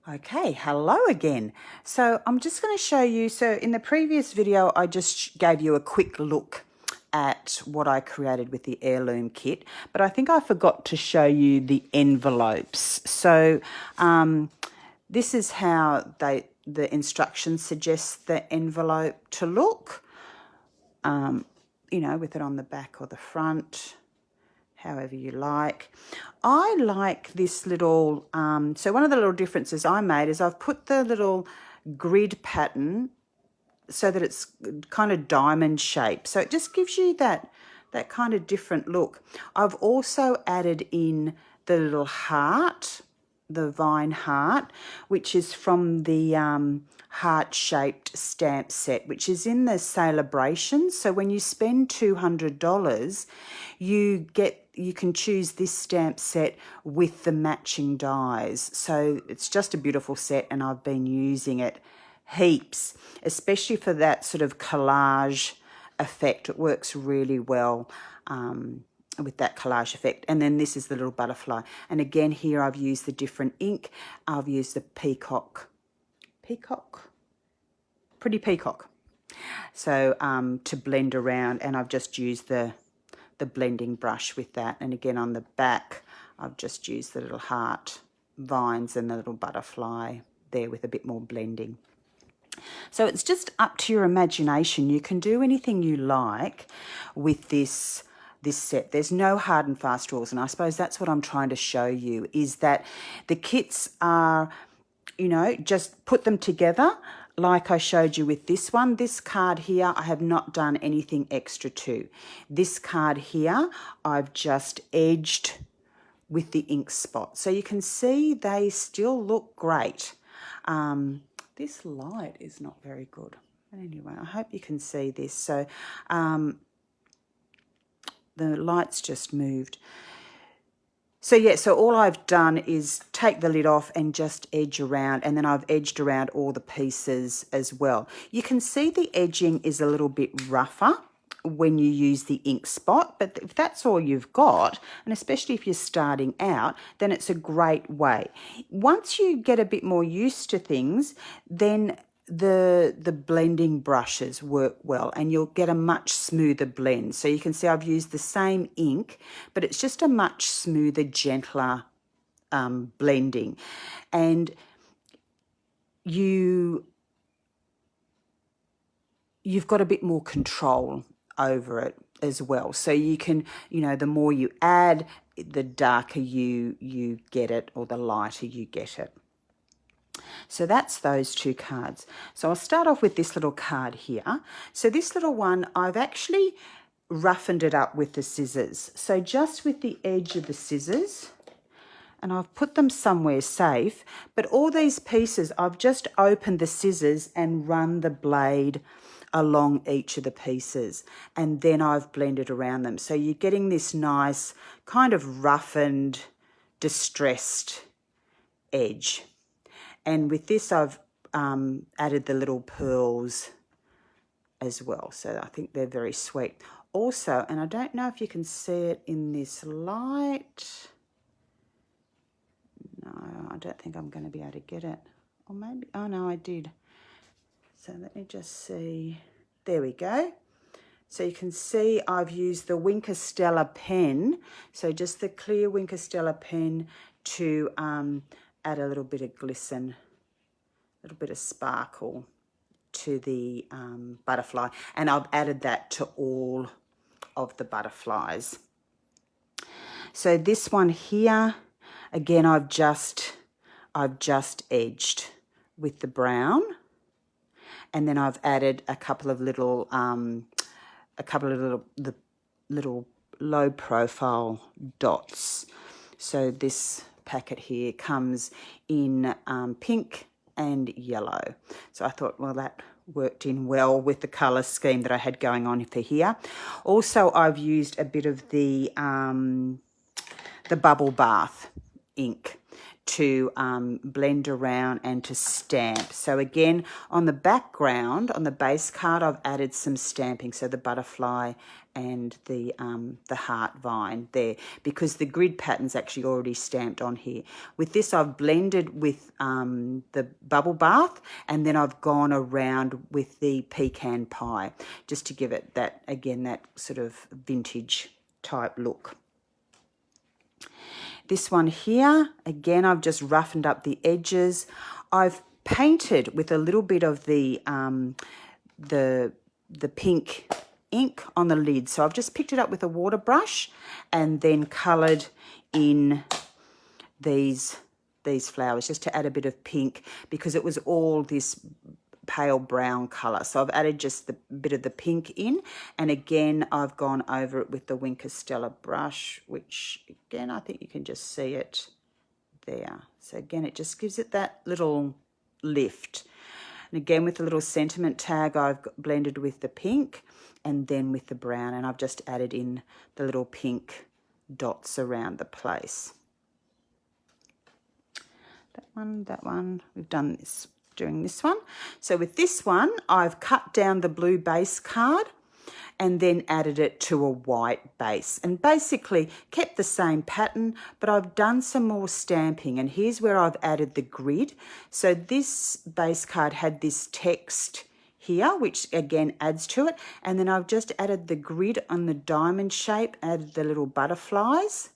Okay, hello again. So I'm just going to show you, so in the previous video I just gave you a quick look at what I created with the Heirloom Kit, but I think I forgot to show you the envelopes. So this is how the instructions suggest the envelope to look, you know, with it on the back or the front, however you like. I like this little, so one of the little differences I made is I've put the little grid pattern so that it's kind of diamond shape. So it just gives you that kind of different look. I've also added in the little heart, the vine heart, which is from the heart-shaped stamp set, which is in the Celebration. So when you spend $200, you can choose this stamp set with the matching dies. So it's just a beautiful set, and I've been using it heaps, especially for that sort of collage effect. It works really well with that collage effect. And then this is the little butterfly. And again, here I've used the different ink. I've used the Pretty Peacock. So to blend around, and I've just used the blending brush with that. And again, on the back, I've just used the little heart vines and the little butterfly there with a bit more blending. So it's just up to your imagination. You can do anything you like with this set. There's no hard and fast rules, and I suppose that's what I'm trying to show you, is that the kits are, you know, just put them together like I showed you with this one. This card here, I have not done anything extra to. This card here, I've just edged with the ink spot. So you can see they still look great. This light is not very good. But anyway, I hope you can see this. So the light's just moved. So yeah, so all I've done is take the lid off and just edge around, and then I've edged around all the pieces as well. You can see the edging is a little bit rougher when you use the ink spot, but if that's all you've got, and especially if you're starting out, then it's a great way. Once you get a bit more used to things, then the blending brushes work well, and you'll get a much smoother blend. So you can see I've used the same ink, but it's just a much smoother, gentler blending. And you've got a bit more control over it as well. So you can, you know, the more you add, the darker you get it, or the lighter you get it. So that's those two cards. So I'll start off with this little card here. So this little one, I've actually roughened it up with the scissors. So just with the edge of the scissors, and I've put them somewhere safe, but all these pieces, I've just opened the scissors and run the blade along each of the pieces, and then I've blended around them. So you're getting this nice kind of roughened, distressed edge. And with this, I've added the little pearls as well. So I think they're very sweet. Also, and I don't know if you can see it in this light. No, I don't think I'm going to be able to get it. Or maybe, oh no, I did. So let me just see. There we go. So you can see I've used the Stella pen. So just the clear Stella pen to add a little bit of glisten, a little bit of sparkle to the butterfly. And I've added that to all of the butterflies. So this one here, again, I've just edged with the brown, and then I've added a couple of little little low profile dots. So this packet here comes in pink and yellow. So I thought, well, that worked in well with the colour scheme that I had going on for here. Also, I've used a bit of the Bubble Bath ink to blend around and to stamp. So again, on the background, on the base card, I've added some stamping, so the butterfly and the heart vine there, because the grid pattern's actually already stamped on here. With this, I've blended with the bubble bath, and then I've gone around with the pecan pie, just to give it that, again, that sort of vintage type look. This one here, again, I've just roughened up the edges. I've painted with a little bit of the pink ink on the lid. So I've just picked it up with a water brush and then coloured in these flowers, just to add a bit of pink, because it was all this pale brown colour. So I've added just the bit of the pink in, and again I've gone over it with the Winker Stella brush, which again I think you can just see it there. So again, it just gives it that little lift. And again, with the little sentiment tag, I've blended with the pink and then with the brown, and I've just added in the little pink dots around the place. That one, we've done this, doing this one. So with this one, I've cut down the blue base card and then added it to a white base, and basically kept the same pattern, but I've done some more stamping, and here's where I've added the grid. So this base card had this text here, which again adds to it, and then I've just added the grid on the diamond shape, added the little butterflies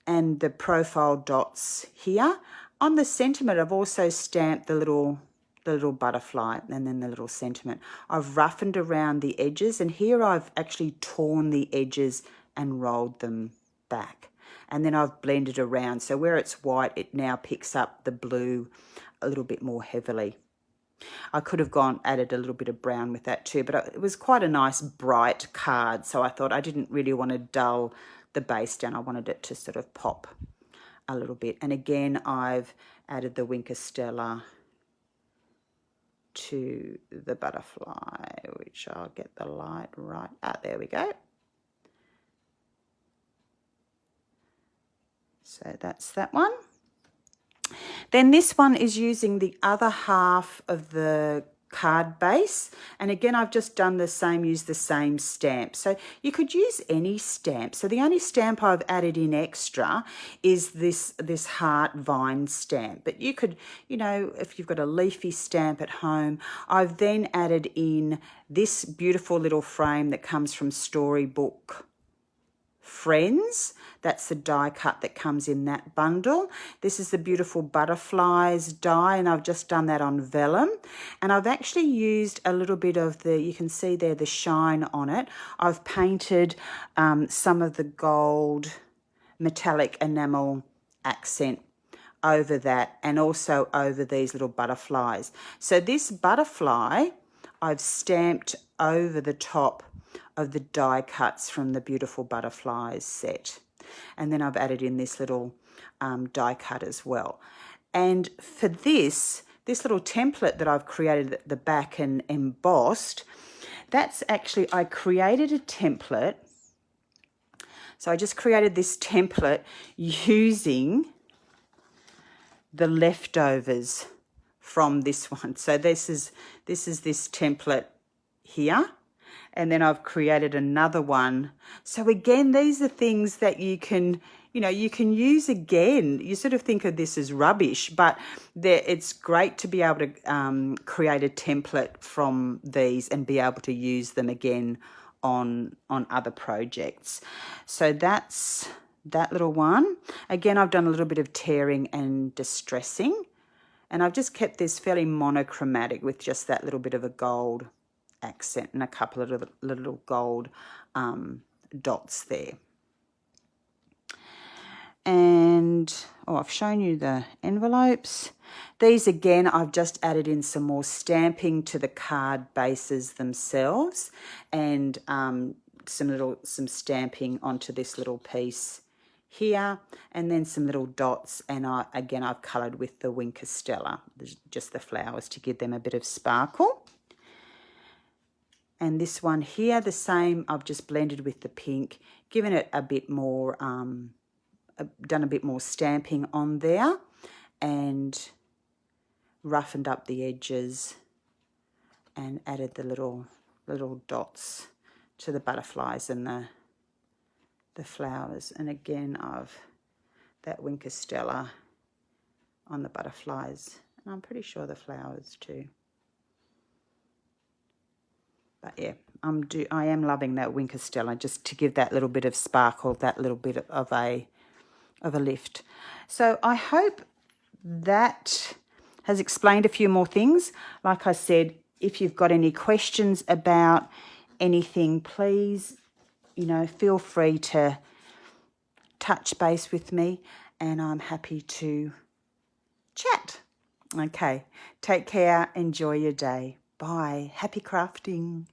and the profile dots here. On the sentiment, I've also stamped the little butterfly and then the little sentiment. I've roughened around the edges, and here I've actually torn the edges and rolled them back. And then I've blended around. So where it's white, it now picks up the blue a little bit more heavily. I could have added a little bit of brown with that too, but it was quite a nice bright card. So I thought I didn't really want to dull the base down. I wanted it to sort of pop a little bit. And again, I've added the Winker Stella to the butterfly, which I'll get the light right. There we go. So that's that one. Then this one is using the other half of the card base, and again I've just done the same, used the same stamp. So you could use any stamp. So the only stamp I've added in extra is this heart vine stamp, but you could, you know, if you've got a leafy stamp at home. I've then added in this beautiful little frame that comes from Storybook Friends. That's the die cut that comes in that bundle. This is the beautiful butterflies die, and I've just done that on vellum. And I've actually used a little bit of you can see there the shine on it. I've painted some of the gold metallic enamel accent over that, and also over these little butterflies. So this butterfly I've stamped over the top of the die cuts from the Beautiful Butterflies set. And then I've added in this little die cut as well. And for this little template that I've created at the back and embossed, that's actually, I created a template. So I just created this template using the leftovers from this one. So this is this template here. And then I've created another one. So again, these are things that you can, you know, you can use again. You sort of think of this as rubbish, but it's great to be able to create a template from these and be able to use them again on other projects. So that's that little one. Again, I've done a little bit of tearing and distressing, and I've just kept this fairly monochromatic with just that little bit of a gold accent and a couple of little gold dots there. And I've shown you the envelopes. These again, I've just added in some more stamping to the card bases themselves, and some stamping onto this little piece here, and then some little dots. And I've coloured with the Winker Stella, just the flowers, to give them a bit of sparkle. And this one here, the same, I've just blended with the pink, given it a bit more done a bit more stamping on there and roughened up the edges and added the little dots to the butterflies and the flowers. And again, I've that Winker Stella on the butterflies, and I'm pretty sure the flowers too. But yeah, I am loving that Winker Stella, just to give that little bit of sparkle, that little bit of a lift. So I hope that has explained a few more things. Like I said, if you've got any questions about anything, please, feel free to touch base with me, and I'm happy to chat. Okay, take care, enjoy your day. Bye. Happy crafting.